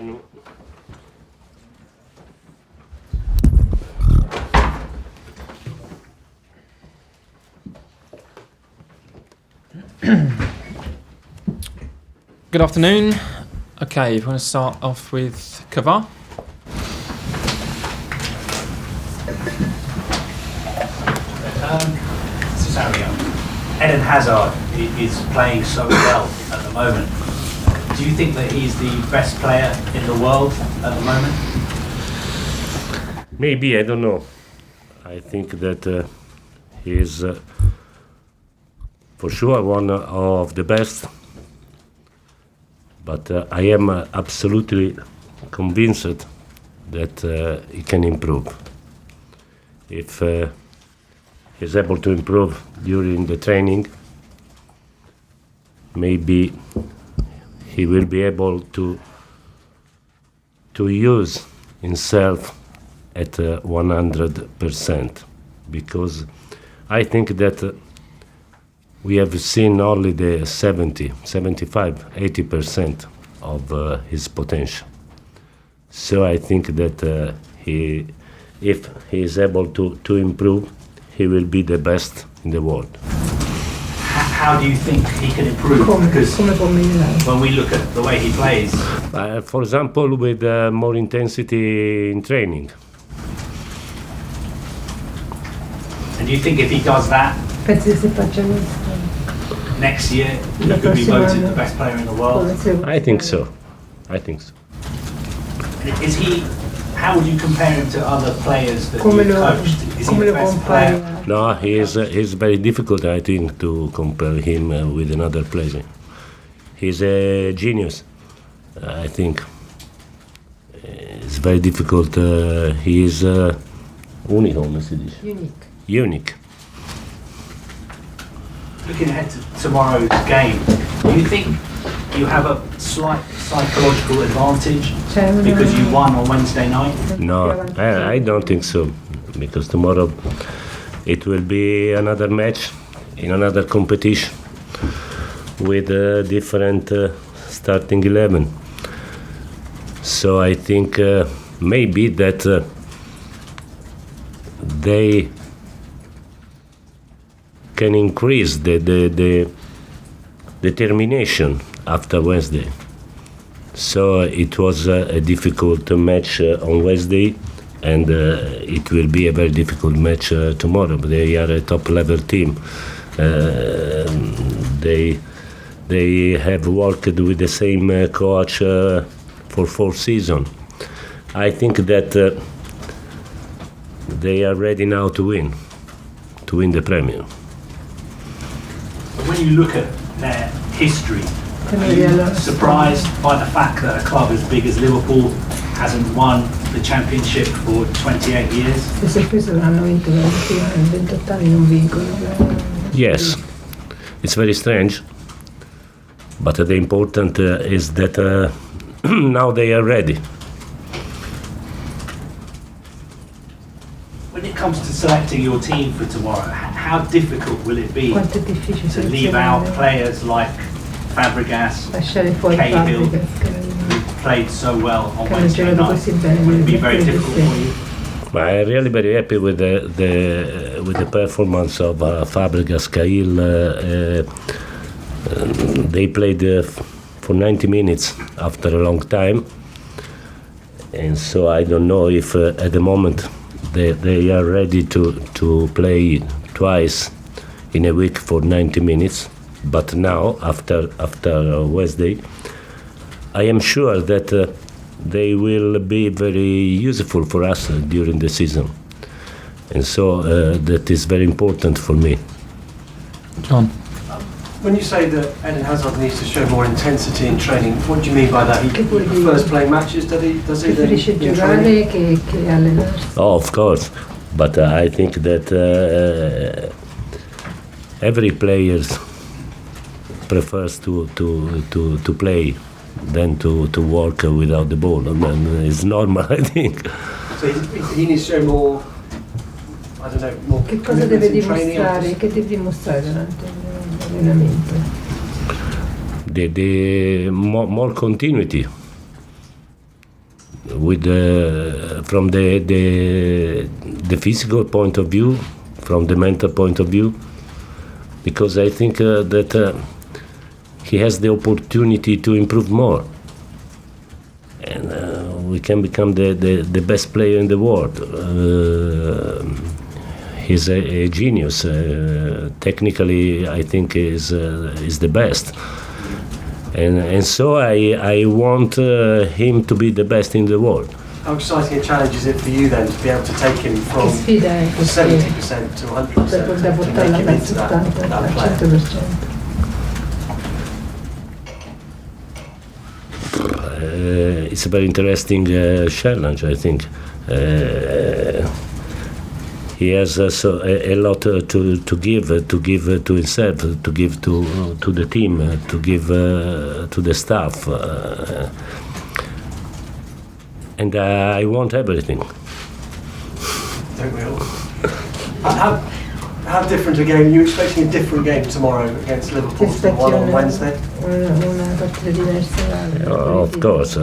Manu. Good afternoon. Okay, we want to start off with Kavar. Sarri, Eden Hazard is playing so well at the moment. Do you think that he's the best player in the world at the moment? Maybe, I don't know. I think that he is for sure one of the best, but I am absolutely convinced that he can improve. If he's able to improve during the training, maybe he will be able to use himself at 100%, because I think that we have seen only the 70, 75, 80% of his potential. So I think that if he is able to improve, he will be the best in the world. How do you think he can improve? Because when we look at the way he plays, for example, with more intensity in training. And do you think if he does that, next year he could be voted the best player in the world? I think so. I think so. Is he? How would you compare him to other players that you've coached? Is he the best player? No, he's very difficult, I think, to compare him with another player. He's a genius, I think. It's very difficult. He is unique, come si dice? Unique. Looking ahead to tomorrow's game, do you think you have a slight psychological advantage because you won on Wednesday night? No, I don't think so, because tomorrow it will be another match in another competition with a different starting 11. So I think maybe that they can increase the determination after Wednesday. So it was a difficult match on Wednesday, and it will be a very difficult match tomorrow. They are a top-level team. They have worked with the same coach for 4 seasons. I think that they are ready now to win the Premier. When you look at their history, are you surprised by the fact that a club as big as Liverpool hasn't won the championship for 28 years? Yes, it's very strange, but the important is that now they are ready. When it comes to selecting your team for tomorrow, how difficult will it be to leave out players like Fabregas, Cahill, who played so well on Wednesday night? Will it be very difficult for you? I'm really very happy with the performance of Fabregas, Cahill. They played for 90 minutes after a long time, and so I don't know if at the moment they are ready to play twice in a week for 90 minutes. But now, after Wednesday, I am sure that they will be very useful for us during the season. And so that is very important for me. John. When you say that Eden Hazard needs to show more intensity in training, what do you mean by that? He prefers playing matches, does he in training? Oh, of course. But I think that every player prefers to play than to work without the ball. I mean, it's normal, I think. So he needs to show more, I don't know, more Che cosa deve dimostrare? Che deve dimostrare durante l'allenamento? The more continuity. with from the physical point of view, from the mental point of view, because I think that he has the opportunity to improve more, and we can become the best player in the world. He's a genius. Technically, I think is the best. And so I want him to be the best in the world. How exciting a challenge is it for you then to be able to take him from 70% to 100% and make him into that player? It's a very interesting challenge, I think. He has a lot to give to himself, to give to the team, to give to the staff, and I want everything. Don't we all? How different a game? Are you expecting a different game tomorrow against Liverpool to the one on Wednesday? Of course,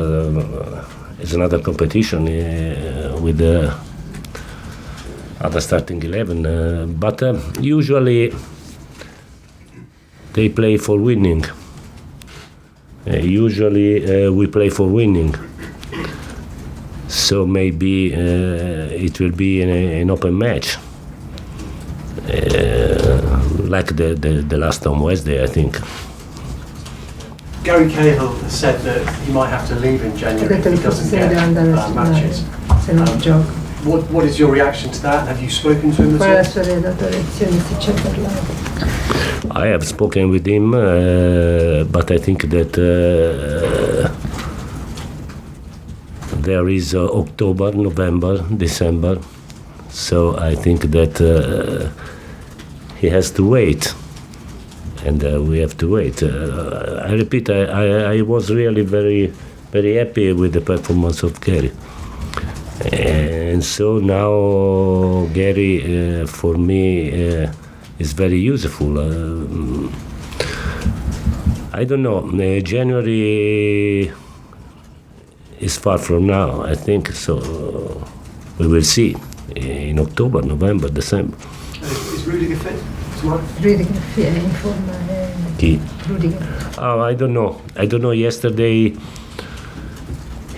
it's another competition with the other starting 11, but usually they play for winning. Usually we play for winning, so maybe it will be an open match, like the last on Wednesday, I think. Gary Cahill has said that he might have to leave in January if he doesn't get matches. What is your reaction to that? Have you spoken to him at all? I have spoken with him, but I think that there is October, November, December, so I think that he has to wait, and we have to wait. I repeat, I was really very, very happy with the performance of Gary. And so now Gary, for me, is very useful. I don't know, January is far from now, I think, so we will see in October, November, December. Is Rudiger fit tomorrow? Rudiger fit in form. Rudiger. Oh, I don't know. Yesterday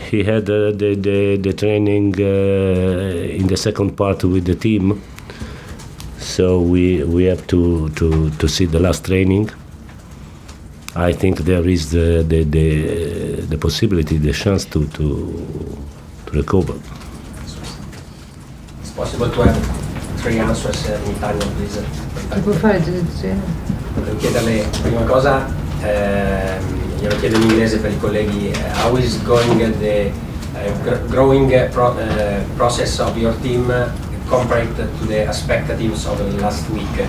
he had the training in the second part with the team, so we have to see the last training. I think there is the possibility, the chance to recover. It's possible to have 3 answers in Italian, please. Si può fare traduzione? Volevo chiederle, prima cosa, glielo chiedo in inglese per I colleghi, how is going the growing process of your team compared to the expectations of last week,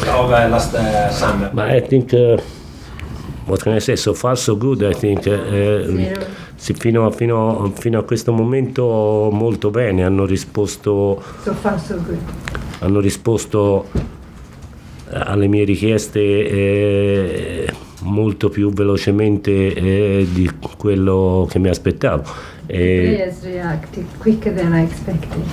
of last summer? But I think, what can I say, so far so good, I think. Sì, fino a questo momento molto bene, hanno risposto. So far so good. Hanno risposto alle mie richieste molto più velocemente di quello che mi aspettavo. Players reacted quicker than I expected.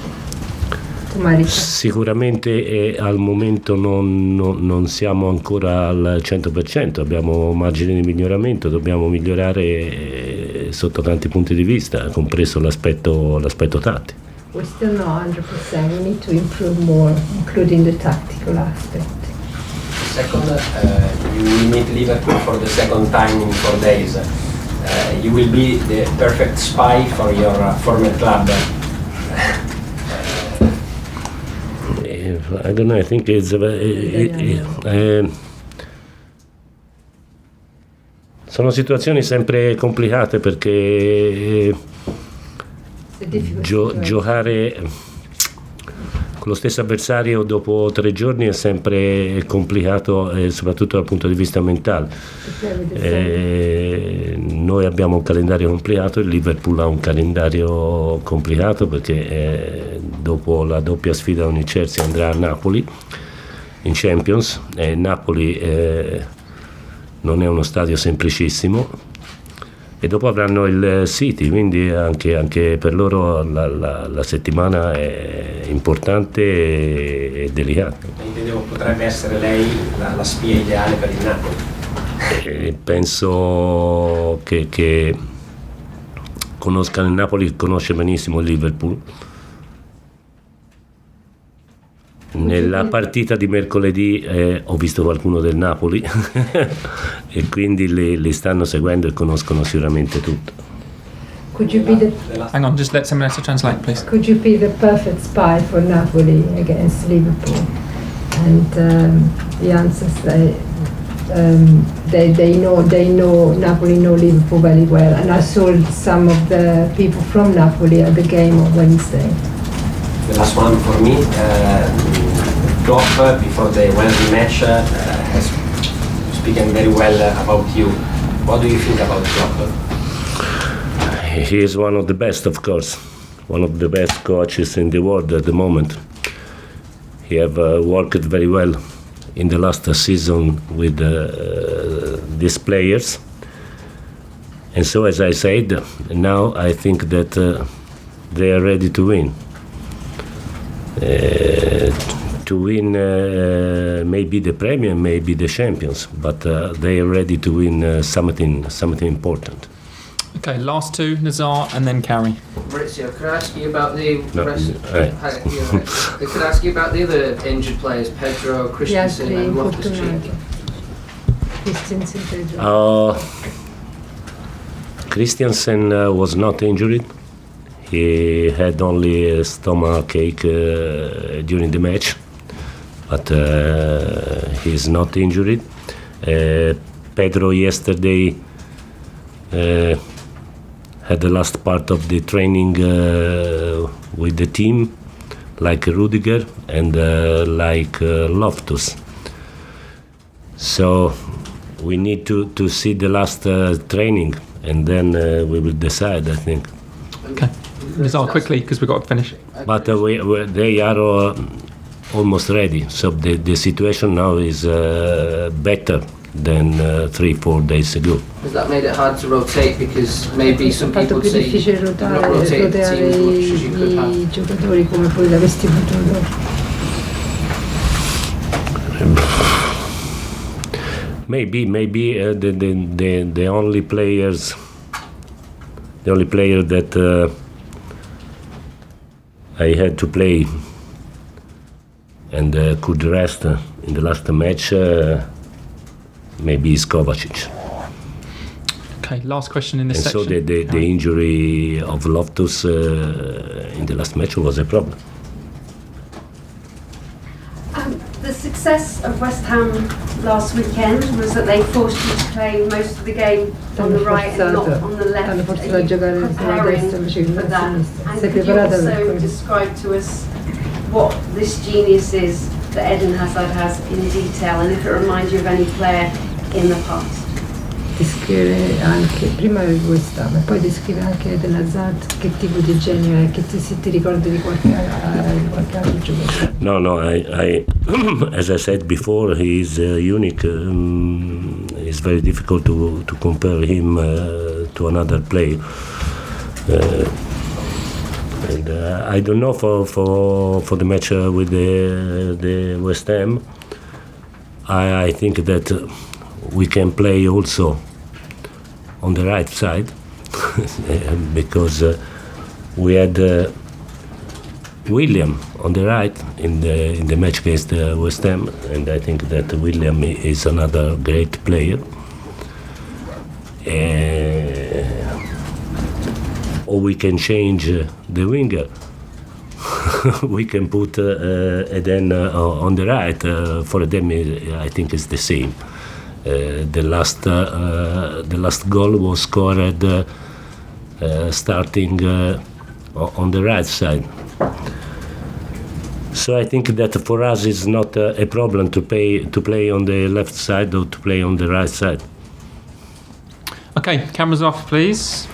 Sicuramente al momento non siamo ancora al 100%, abbiamo margine di miglioramento, dobbiamo migliorare sotto tanti punti di vista, compreso l'aspetto tattico. We're still not 100%, we need to improve more, including the tactical aspect. Second, you will meet Liverpool for the second time in 4 days. You will be the perfect spy for your former club. I don't know, I think it's sono situazioni sempre complicate perché giocare con lo stesso avversario dopo 3 giorni è sempre complicato, soprattutto dal punto di vista mentale. Noi abbiamo un calendario complicato, il Liverpool ha un calendario complicato perché dopo la doppia sfida con il Chelsea andrà a Napoli in Champions, e Napoli non è uno stadio semplicissimo, e dopo avranno il City, quindi anche per loro la settimana è importante e delicata. Intendevo, potrebbe essere lei la spia ideale per il Napoli. Penso che conosca il Napoli, conosce benissimo il Liverpool. Nella partita di mercoledì ho visto qualcuno del Napoli e quindi li stanno seguendo e conoscono sicuramente tutto. Could you be the Hang on, just let someone else translate, please. Could you be the perfect spy for Napoli against Liverpool? And the answers they know Napoli know Liverpool very well, and I saw some of the people from Napoli at the game on Wednesday. The last one for me, Klopp, before the Wednesday match, has spoken very well about you. What do you think about Klopp? He is one of the best, of course, one of the best coaches in the world at the moment. He have worked very well in the last season with these players. And so, as I said, now I think that they are ready to win. To win maybe the Premier, maybe the Champions, but they are ready to win something important. Okay, last two, Nazar and then Carrie. Maurizio, could I ask you about the No, rest? right. Could I ask you about the other injured players, Pedro, Christensen, and Loftus-Cheek? Christensen, Pedro. Christiansen was not injured. He had only a stomach ache during the match, but he is not injured. Pedro yesterday had the last part of the training with the team, like Rudiger and like Loftus. So we need to see the last training, and then we will decide, I think. Okay, Nazar, quickly, because we've got to finish. But they are almost ready, so the situation now is better than 3-4 days ago. Has that made it hard to rotate? Because maybe some people più say difficile you've not rotated the team as much as you could have. i giocatori come poi l'avresti potuto. Maybe the only player that I had to play and could rest in the last match maybe is Kovacic. Okay, last question in this And so section. the injury of Loftus in the last match was a problem. The success of West Ham last weekend was that they forced you to play most of the game on the right and not on the left. Hanno Are forzato a you giocare sulla preparing destra invece che for sulla that? sinistra. And Sei could you preparata per also questo? describe to us what this genius is that Eden Hazard has in detail, and if it reminds you of any player in the past? Descrive anche, prima avevi questa, ma poi descrive anche Eden Hazard, che tipo di genio è, se ti ricordi di qualche altro giocatore. No, I as I said before, he is unique. It's very difficult to compare him to another player. And I don't know for the match with the West Ham. I think that we can play also on the right side because we had William on the right in the match against West Ham, and I think that William is another great player. Or we can change the winger. We can put Eden on the right. For them, I think it's the same. The last goal was scored starting on the right side. So I think that for us it's not a problem to play on the left side or to play on the right side. Okay, cameras off, please.